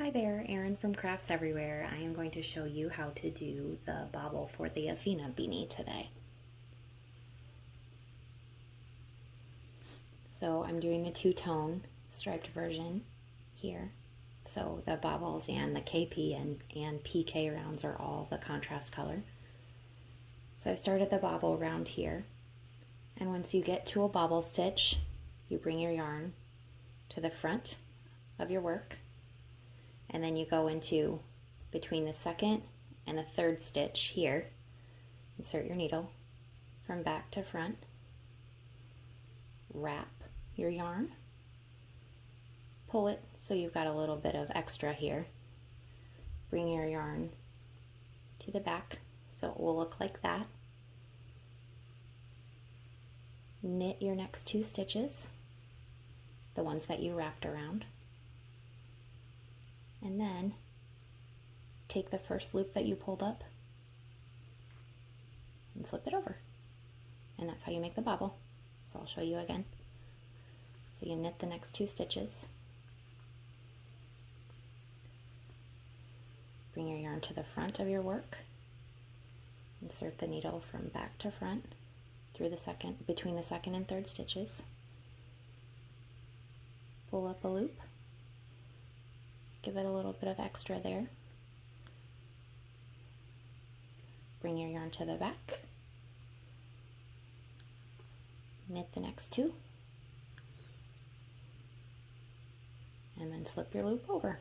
Hi there, Erin from Crafts Everywhere. I am going to show you how to do the bobble for the Athena beanie today. So I'm doing the two-tone striped version here. So the bobbles and the KP and PK rounds are all the contrast color. So I started the bobble round here. And once you get to a bobble stitch, you bring your yarn to the front of your work. And then you go into between the second and the third stitch here. Insert your needle from back to front. Wrap your yarn. Pull it so you've got a little bit of extra here. Bring your yarn to the back so it will look like that. Knit your next two stitches, the ones that you wrapped around. And then take the first loop that you pulled up and slip it over. And that's how you make the bobble. So I'll show you again. So you knit the next two stitches. Bring your yarn to the front of your work. Insert the needle from back to front through between the second and third stitches. Pull up a loop. Give it a little bit of extra there. Bring your yarn to the back. Knit the next two. And then slip your loop over.